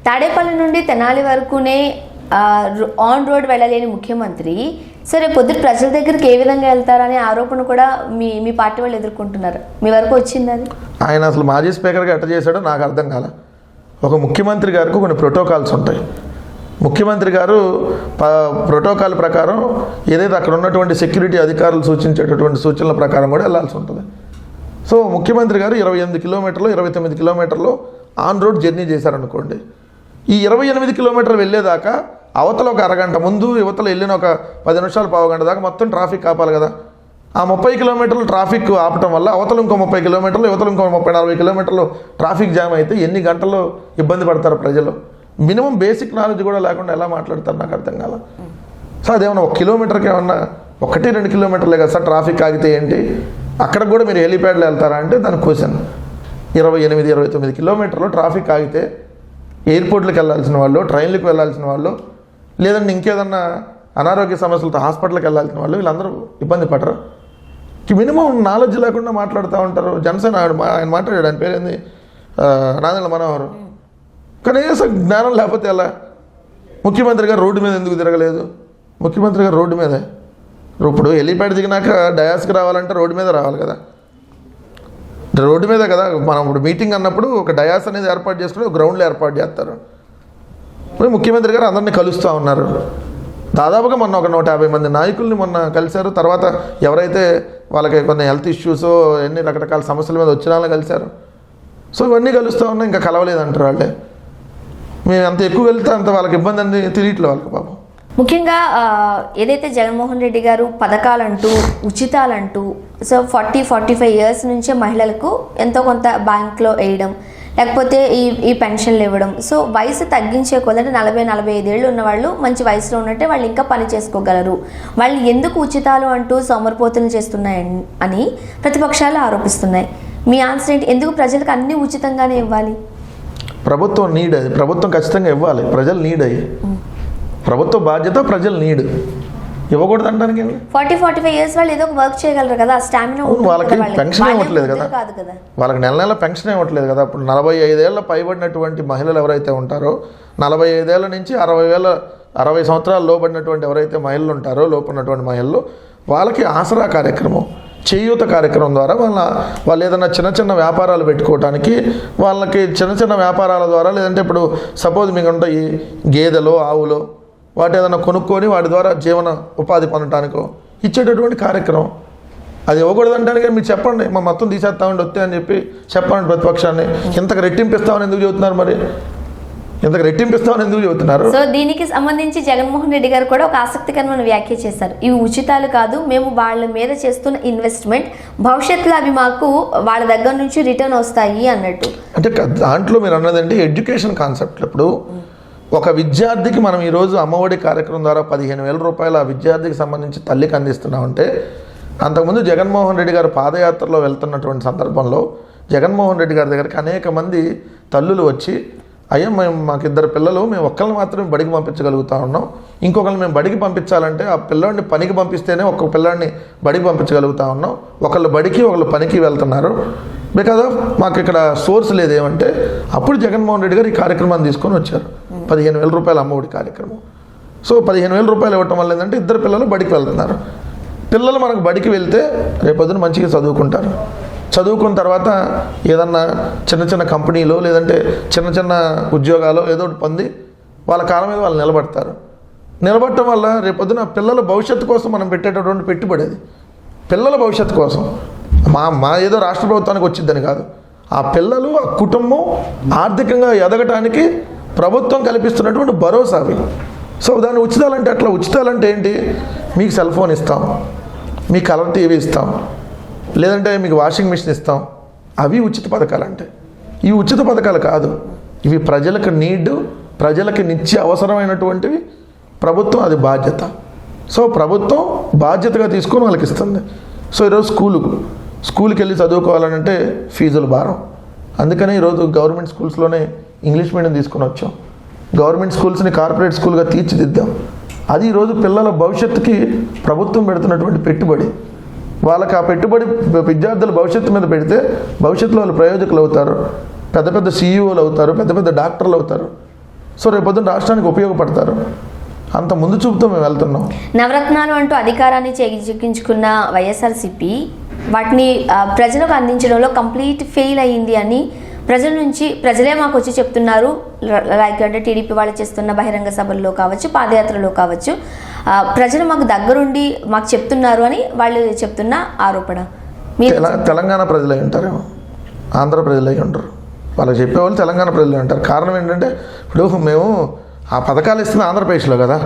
తాడేపల్లి నుండి Tenali వరకునే on road వెళ్ళలేని ముఖ్యమంత్రి సరే పొద్దుట ప్రజల దగ్గరికి ఏ విధంగా వెళ్తారనే ఆరోపణ కూడా మీ పార్టీ వాళ్ళు ఎదుర్కొంటున్నారు. మీ వరకు వచ్చింది అది? ఆయన అసలు మాజీ స్పీకర్గా ఎట్ట చేశాడో నాకు అర్థం కాల. ఒక ముఖ్యమంత్రి గారికి కొన్ని ప్రోటోకాల్స్ ఉంటాయి. ముఖ్యమంత్రి గారు ప్రోటోకాల్ ప్రకారం ఏదైతే అక్కడ ఉన్నటువంటి సెక్యూరిటీ అధికారులు సూచించేటటువంటి సూచనల ప్రకారం కూడా వెళ్ళాల్సి ఉంటుంది. సో ముఖ్యమంత్రి గారు 28 కిలోమీటర్లు 29 కిలోమీటర్లు ఆన్ రోడ్ జర్నీ చేశారనుకోండి. ఈ 28 కిలోమీటర్లు వెళ్ళేదాకా అవతల ఒక అరగంట ముందు, యువతల వెళ్ళిన ఒక 10 నిమిషాలు పావుగంట దాకా మొత్తం ట్రాఫిక్ ఆపాలి కదా. ఆ 30 కిలోమీటర్లు ట్రాఫిక్ ఆపటం వల్ల అవతల ఇంకో 30 కిలోమీటర్లు, యువతలు ఇంకో 30-40 కిలోమీటర్లు ట్రాఫిక్ జామ్ అయితే ఎన్ని గంటలు ఇబ్బంది పడతారు ప్రజలు? మినిమం బేసిక్ నాలెడ్జ్ కూడా లేకుండా ఎలా మాట్లాడతారు నాకు అర్థం కాల. సో అదేమన్నా 1 కిలోమీటర్కి ఏమన్నా 1-2 కిలోమీటర్లే కదా సార్ ట్రాఫిక్ ఆగితే ఏంటి? అక్కడికి కూడా మీరు హెలిప్యాడ్లో వెళ్తారా అంటే దాని క్వశ్చన్. 28-29 కిలోమీటర్లు ట్రాఫిక్ ఆగితే ఎయిర్పోర్ట్లకు వెళ్ళాల్సిన వాళ్ళు, ట్రైన్లకు వెళ్ళాల్సిన వాళ్ళు, లేదంటే ఇంకేదన్నా అనారోగ్య సమస్యలతో హాస్పిటల్కి వెళ్ళాల్సిన వాళ్ళు వీళ్ళందరూ ఇబ్బంది పడరు. మినిమం నాలెడ్జ్ లేకుండా మాట్లాడుతూ ఉంటారు. జనసేన ఆయన మాట్లాడాడు, ఆయన పేరేంది, నాదెండ్ల మనోహర్. కనీసం జ్ఞానం లేకపోతే ఎలా? ముఖ్యమంత్రి గారు రోడ్డు మీద ఎందుకు తిరగలేదు? ముఖ్యమంత్రి గారు రోడ్డు మీదే. ఇప్పుడు హెలిప్యాడ్ దిగినాక డయాస్కి రావాలంటే రోడ్డు మీద రావాలి కదా. రోడ్డు మీద కదా మనం ఇప్పుడు మీటింగ్ అన్నప్పుడు ఒక డయాస్ అనేది ఏర్పాటు చేసుకుని ఒక గ్రౌండ్లో ఏర్పాటు చేస్తారు. ఇప్పుడు ముఖ్యమంత్రి గారు అందరినీ కలుస్తూ ఉన్నారు. దాదాపుగా మొన్న ఒక 150 మంది నాయకుల్ని మొన్న కలిశారు. తర్వాత ఎవరైతే వాళ్ళకి కొన్ని హెల్త్ ఇష్యూస్, ఎన్ని రకరకాల సమస్యల మీద వచ్చిన వాళ్ళని కలిశారు. సో ఇవన్నీ కలుస్తూ ఉన్నా ఇంకా కలవలేదంటారు వాళ్ళే. మేము అంత ఎక్కువ వెళ్తే అంత వాళ్ళకి ఇబ్బంది అని తెలియట్లేదు వాళ్ళకి పాపం. ముఖ్యంగా ఏదైతే జగన్మోహన్ రెడ్డి గారు పథకాలంటూ, ఉచితాలంటూ, సో 40-45 ఇయర్స్ నుంచే మహిళలకు ఎంతో కొంత బ్యాంక్లో వేయడం, లేకపోతే ఈ పెన్షన్లు ఇవ్వడం, సో వయసు తగ్గించే కొద్దంటే 40-45 ఏళ్ళు ఉన్న వాళ్ళు మంచి వయసులో ఉన్నట్టే వాళ్ళు ఇంకా పని చేసుకోగలరు, వాళ్ళు ఎందుకు ఉచితాలు అంటూ సోమరిపోతులు చేస్తున్నాయని అని ప్రతిపక్షాలు ఆరోపిస్తున్నాయి. మీ ఆన్సర్ ఏంటి? ఎందుకు ప్రజలకు అన్నీ ఉచితంగానే ఇవ్వాలి? ప్రభుత్వం నీడ్ అది. ప్రభుత్వం ఖచ్చితంగా ఇవ్వాలి. ప్రజలు నీడ్ అయ్యి, ప్రభుత్వ బాధ్యత, ప్రజలు నీడ్. ఇవ్వకూడదు అంటానికి 40-45 ఇయర్స్ వాళ్ళు ఏదో ఒక వర్క్ చేయగలరు కదా, స్టామినా. వాళ్ళకి పెన్షన్ ఇవ్వట్లేదు కదా, వాళ్ళకి నెల పెన్షన్ ఇవ్వట్లేదు కదా. ఇప్పుడు 45 ఏళ్ళ పైబడినటువంటి మహిళలు ఎవరైతే ఉంటారో, 45 ఏళ్ళ నుంచి 60 సంవత్సరాలు లోబడినటువంటి ఎవరైతే మహిళలు ఉంటారో, లోపడినటువంటి మహిళలు, వాళ్ళకి ఆసరా కార్యక్రమం, చేయూత కార్యక్రమం ద్వారా వాళ్ళు ఏదైనా చిన్న వ్యాపారాలు పెట్టుకోవడానికి, వాళ్ళకి చిన్న వ్యాపారాల ద్వారా, లేదంటే ఇప్పుడు సపోజ్ మీకు ఉంటాయి గేదెలు, ఆవులు, వాటి ఏదైనా కొనుక్కొని వాటి ద్వారా జీవన ఉపాధి పొందటానికో ఇచ్చేటటువంటి కార్యక్రమం. అది ఇవ్వకూడదంటానికి మీరు చెప్పండి, మా మొత్తం తీసేస్తామండి వస్తే అని చెప్పి చెప్పండి ప్రతిపక్షాన్ని. ఇంతకు రెట్టింపిస్తామని ఎందుకు చెబుతున్నారు? మరి ఇంతకు రెట్టింపిస్తామని ఎందుకు చెబుతున్నారు? సో దీనికి సంబంధించి జగన్మోహన్ రెడ్డి గారు కూడా ఒక ఆసక్తికరమైన వ్యాఖ్య చేశారు. ఇవి ఉచితాలు కాదు, మేము వాళ్ళ మీద చేస్తున్న ఇన్వెస్ట్మెంట్, భవిష్యత్తులో అవి మాకు వాళ్ళ దగ్గర నుంచి రిటర్న్ వస్తాయి అన్నట్టు. అంటే దాంట్లో మీరు అన్నదంటే ఎడ్యుకేషన్ కాన్సెప్ట్. ఇప్పుడు ఒక విద్యార్థికి మనం ఈరోజు అమ్మఒడి కార్యక్రమం ద్వారా 15,000 రూపాయలు ఆ విద్యార్థికి సంబంధించి తల్లికి అందిస్తున్నామంటే, అంతకుముందు జగన్మోహన్ రెడ్డి గారు పాదయాత్రలో వెళ్తున్నటువంటి సందర్భంలో జగన్మోహన్ రెడ్డి గారి దగ్గరికి అనేక మంది తల్లులు వచ్చి, అయ్యా మాకు 2 పిల్లలు, మేము ఒక్కరిని మాత్రమే బడికి పంపించగలుగుతా ఉన్నాం, ఇంకొకరిని మేము బడికి పంపించాలంటే ఆ పిల్లాడిని పనికి పంపిస్తేనే ఒక్క పిల్లాడిని బడికి పంపించగలుగుతా ఉన్నాం, ఒకళ్ళు బడికి ఒకళ్ళు పనికి వెళ్తున్నారు, బికాజ్ ఆఫ్ మాకు ఇక్కడ సోర్స్ లేదేమంటే, అప్పుడు జగన్మోహన్ రెడ్డి గారు ఈ కార్యక్రమాన్ని తీసుకొని వచ్చారు. 15,000 రూపాయల అమ్మఒడి కార్యక్రమం. సో 15,000 రూపాయలు ఇవ్వటం వల్ల ఏంటంటే 2 పిల్లలు బడికి వెళ్తున్నారు. పిల్లలు మనకు బడికి వెళ్తే రేపొద్దున మంచిగా చదువుకుంటారు. చదువుకున్న తర్వాత ఏదన్నా చిన్న కంపెనీలో, లేదంటే చిన్న ఉద్యోగాలు ఏదో ఒకటి పొంది వాళ్ళ కాలం మీద వాళ్ళు నిలబడతారు. నిలబడటం వల్ల రేపొద్దున పిల్లల భవిష్యత్తు కోసం మనం పెట్టేటటువంటి పెట్టుబడి అది. పిల్లల భవిష్యత్తు కోసం మా ఏదో రాష్ట్ర ప్రభుత్వానికి వచ్చిద్దని కాదు, ఆ పిల్లలు, ఆ కుటుంబం ఆర్థికంగా ఎదగటానికి ప్రభుత్వం కల్పిస్తున్నటువంటి భరోసా అవి. సో దాన్ని ఉచితాలంటే అట్లా. ఉచితాలంటే ఏంటి? మీకు సెల్ ఫోన్ ఇస్తాం, మీకు కలర్ టీవీ ఇస్తాం, లేదంటే మీకు వాషింగ్ మిషన్ ఇస్తాం. అవి ఉచిత పథకాలు అంటే. ఇవి ఉచిత పథకాలు కాదు, ఇవి ప్రజలకు నీడ్, ప్రజలకి నిత్య అవసరమైనటువంటివి. ప్రభుత్వం అది బాధ్యత. సో ప్రభుత్వం బాధ్యతగా తీసుకొని వాళ్ళకి ఇస్తుంది. సో ఈరోజు స్కూల్కి వెళ్ళి చదువుకోవాలంటే ఫీజులు భారం. అందుకనే ఈరోజు గవర్నమెంట్ స్కూల్స్లోనే ఇంగ్లీష్ మీడియం తీసుకొని వచ్చాం. గవర్నమెంట్ స్కూల్స్ని కార్పొరేట్ స్కూల్గా తీర్చిదిద్దాం. అది ఈరోజు పిల్లల భవిష్యత్తుకి ప్రభుత్వం పెడుతున్నటువంటి పెట్టుబడి. వాళ్ళకి ఆ పెట్టుబడి విద్యార్థుల భవిష్యత్తు మీద పెడితే భవిష్యత్తులో వాళ్ళు ప్రయోజకులు అవుతారు, పెద్ద సీఈఓలు అవుతారు, పెద్ద డాక్టర్లు అవుతారు. సో రేపొద్దున రాష్ట్రానికి ఉపయోగపడతారు. అంత ముందు చూపుతో మేము వెళ్తున్నాం. నవరత్నాలు అంటూ అధికారాన్ని చేజిక్కించుకున్న వైఎస్ఆర్సీపీ వాటిని ప్రజలకు అందించడంలో కంప్లీట్ ఫెయిల్ అయ్యింది అని ప్రజల నుంచి ప్రజలే మాకు వచ్చి చెప్తున్నారు. లైక్ అంటే టీడీపీ వాళ్ళు చేస్తున్న బహిరంగ సభల్లో కావచ్చు, పాదయాత్రలో కావచ్చు, ప్రజలు మాకు దగ్గరుండి మాకు చెప్తున్నారు అని వాళ్ళు చెప్తున్న ఆరోపణ. తెలంగాణ ప్రజలై ఉంటారేమో, ఆంధ్ర ప్రజలై ఉంటారు. వాళ్ళకి చెప్పేవాళ్ళు తెలంగాణ ప్రజలై ఉంటారు. కారణం ఏంటంటే ఇప్పుడు మేము ఆ పథకాలు ఇస్తుంది ఆంధ్రప్రదేశ్లో కదా,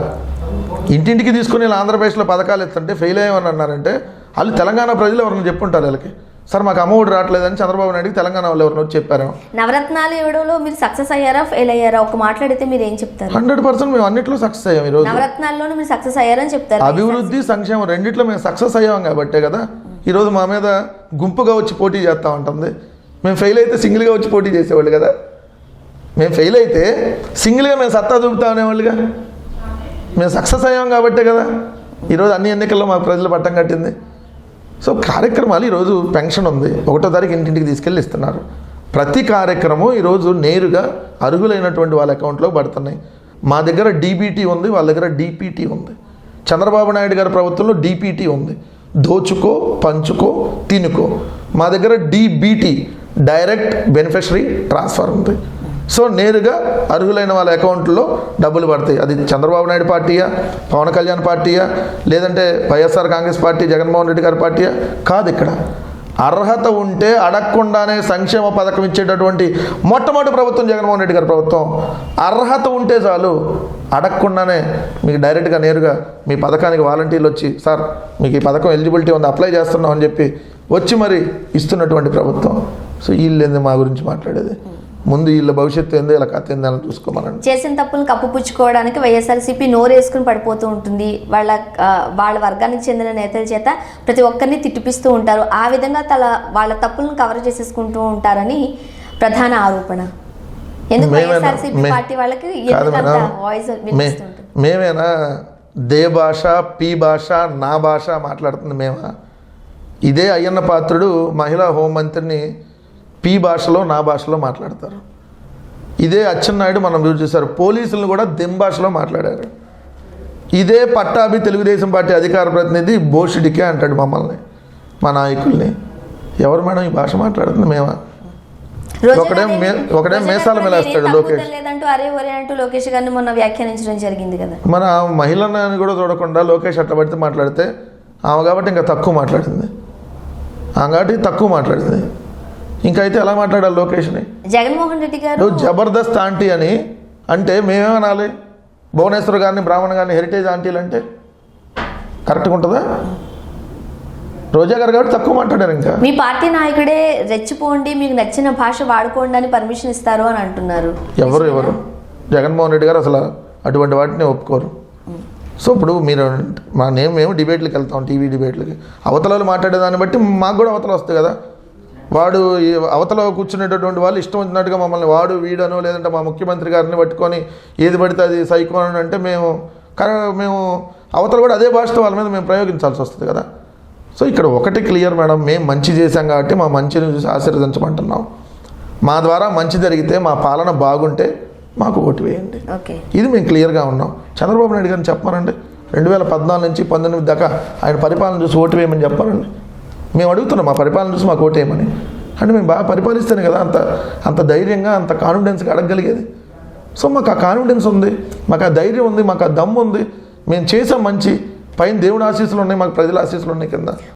ఇంటింటికి తీసుకుని ఇలా ఆంధ్రప్రదేశ్లో పథకాలు ఇస్తుంటే ఫెయిల్ అయ్యామని అన్నారంటే వాళ్ళు తెలంగాణ ప్రజలు ఎవరిని చెప్పుంటారు వీళ్ళకి. సార్ మాకు అమ్మఒడి రావట్లేదని చంద్రబాబు నాయుడుకి తెలంగాణ వాళ్ళు ఎవరిని వచ్చి చెప్పారు. నవరత్నాలు ఇవ్వడంలో మీరు సక్సెస్ అయ్యారా ఫెయిల్ అయ్యారా ఒక మాట్లాడితే మీరు ఏం చెప్తారు? 100% మేము అన్నింటిలో సక్సెస్ అయ్యాం. ఈరోజు నవరత్నాల్లోనూ మీరు సక్సెస్ అయ్యారని చెప్తారు. అభివృద్ధి సంక్షేమం రెండిట్లో మేము సక్సెస్ అయ్యాం కాబట్టే కదా ఈరోజు మా మీద గుంపుగా వచ్చి పోటీ చేస్తూ ఉంటుంది. మేము ఫెయిల్ అయితే సింగిల్గా వచ్చి పోటీ చేసేవాళ్ళు కదా. మేము ఫెయిల్ అయితే సింగిల్గా మేము సత్తా చూపుతా అనేవాళ్ళుగా. మేము సక్సెస్ అయ్యాం కాబట్టే కదా ఈరోజు అన్ని ఎన్నికల్లో మా ప్రజలు పట్టం కట్టింది. సో కార్యక్రమాలు ఈరోజు పెన్షన్ ఉంది, 1వ తారీఖు ఇంటింటికి తీసుకెళ్ళి ఇస్తున్నారు. ప్రతి కార్యక్రమం ఈరోజు నేరుగా అర్హులైనటువంటి వాళ్ళ అకౌంట్లో పడుతున్నాయి. మా దగ్గర డీబీటీ ఉంది, వాళ్ళ దగ్గర డీపీటీ ఉంది. చంద్రబాబు నాయుడు గారి ప్రభుత్వంలో డీపీటీ ఉంది, దోచుకో పంచుకో తినుకో. మా దగ్గర డీబీటీ డైరెక్ట్ బెనిఫిషరీ ట్రాన్స్ఫర్ ఉంది. సో నేరుగా అర్హులైన వాళ్ళ అకౌంట్లో డబ్బులు పడతాయి. అది చంద్రబాబు నాయుడు పార్టీయా, పవన్ కళ్యాణ్ పార్టీయా, లేదంటే వైఎస్ఆర్ కాంగ్రెస్ పార్టీ, జగన్మోహన్ రెడ్డి గారి పార్టీయా కాదు. ఇక్కడ అర్హత ఉంటే అడగకుండానే సంక్షేమ పథకం ఇచ్చేటటువంటి మొట్టమొదటి ప్రభుత్వం జగన్మోహన్ రెడ్డి గారి ప్రభుత్వం. అర్హత ఉంటే చాలు, అడగకుండానే మీకు డైరెక్ట్గా నేరుగా మీ పథకానికి వాలంటీర్లు వచ్చి సార్ మీకు ఈ పథకం ఎలిజిబిలిటీ ఉంది అప్లై చేస్తున్నాం అని చెప్పి వచ్చి మరి ఇస్తున్నటువంటి ప్రభుత్వం. సో వీళ్ళేంది మా గురించి మాట్లాడేది? ముందు వీళ్ళ భవిష్యత్తు ఏందో ఇలా కథ ఏందో అని చూసుకోమనండి. చేసిన తప్పులను కప్పుపుచ్చుకోవడానికి వైఎస్ఆర్సీపీ నోరేసుకుని పడిపోతూ ఉంటుంది. వాళ్ళ వర్గానికి చెందిన నేతల చేత ప్రతి ఒక్కరిని తిట్టిపిస్తూ ఉంటారు. ఆ విధంగా వాళ్ళ తప్పులను కవర్ చేసేసుకుంటూ ఉంటారని ప్రధాన ఆరోపణ. ఎందుకు వైఎస్ఆర్సీపీ పార్టీ వాళ్ళకి వాయిస్ వినిపిస్తుంటుంది? మేమేనా దే భాష, పి భాష, నా భాష మాట్లాడుతుంది మేమా? ఇదే అయ్యన్న పాత్రుడు మహిళా హోంమంత్రిని పి భాషలో నా భాషలో మాట్లాడతారు. ఇదే అచ్చెన్నాయుడు మనం చూసారు పోలీసులను కూడా దెం భాషలో మాట్లాడారు. ఇదే పట్టాభి తెలుగుదేశం పార్టీ అధికార ప్రతినిధి బోషిడికే అంటాడు మమ్మల్ని, మా నాయకుల్ని. ఎవరు మేడం ఈ భాష మాట్లాడుతుంది? మేమా? ఒకడే మేసాల మేలేస్తాడు లోకేష్. లోకేష్ గారిని మొన్న వ్యాఖ్యానించడం జరిగింది కదా. మన మహిళని కూడా చూడకుండా లోకేష్ అట్లా పడితే మాట్లాడితే ఆమె కాబట్టి ఇంకా తక్కువ మాట్లాడింది. ఆమె కాబట్టి తక్కువ మాట్లాడింది. ఇంకా అయితే ఎలా మాట్లాడాలి లోకేష్ని? జగన్మోహన్ రెడ్డి గారు జబర్దస్త్ ఆంటీ అని అంటే మేమేమనాలి? భువనేశ్వర్ గారిని, బ్రాహ్మణ్ గారిని హెరిటేజ్ ఆంటీలు అంటే కరెక్ట్గా ఉంటుందా? రోజా గారు కాబట్టి తక్కువ మాట్లాడారు. ఇంకా మీ పార్టీ నాయకుడే రెచ్చిపోండి, మీకు నచ్చిన భాష వాడుకోండి అని పర్మిషన్ ఇస్తారు అని అంటున్నారు. ఎవరు జగన్మోహన్ రెడ్డి గారు అసలు అటువంటి వాటిని ఒప్పుకోరు. సో ఇప్పుడు మీరు మేము డిబేట్లకు వెళ్తాం, టీవీ డిబేట్లకి. అవతలలో మాట్లాడేదాన్ని బట్టి మాకు కూడా అవతల వస్తుంది కదా. వాడు అవతల కూర్చునేటటువంటి వాళ్ళు ఇష్టం వచ్చినట్టుగా మమ్మల్ని వాడు వీడను లేదంటే మా ముఖ్యమంత్రి గారిని పట్టుకొని ఏది పడితే అది సైకోన్ అంటే మేము అవతల కూడా అదే భాషతో వాళ్ళ మీద మేము ప్రయోగించాల్సి వస్తుంది కదా. సో ఇక్కడ ఒకటి క్లియర్ మేడం, మేము మంచి చేశాం కాబట్టి మా మంచిని చూసి ఆశీర్వదించమంటున్నాం. మా ద్వారా మంచి జరిగితే, మా పాలన బాగుంటే మాకు ఓటు వేయండి. ఇది మేము క్లియర్గా ఉన్నాం. చంద్రబాబు నాయుడు గారిని చెప్పానండి 2014 నుంచి 19 దాకా ఆయన పరిపాలన చూసి ఓటు వేయమని చెప్పానండి. మేము అడుగుతున్నాం మా పరిపాలన చూసి మాకు ఓటు వేయమని. అంటే మేము బాగా పరిపాలిస్తేనే కదా అంత ధైర్యంగా అంత కాన్ఫిడెన్స్గా అడగగలిగేది. సో మాకు ఆ కాన్ఫిడెన్స్ ఉంది, మాకు ఆ ధైర్యం ఉంది, మాకు ఆ దమ్ము ఉంది. మేము చేసాం మంచి. పైన దేవుడు ఆశీస్సులు ఉన్నాయి, మాకు ప్రజల ఆశీస్సులు ఉన్నాయి కింద.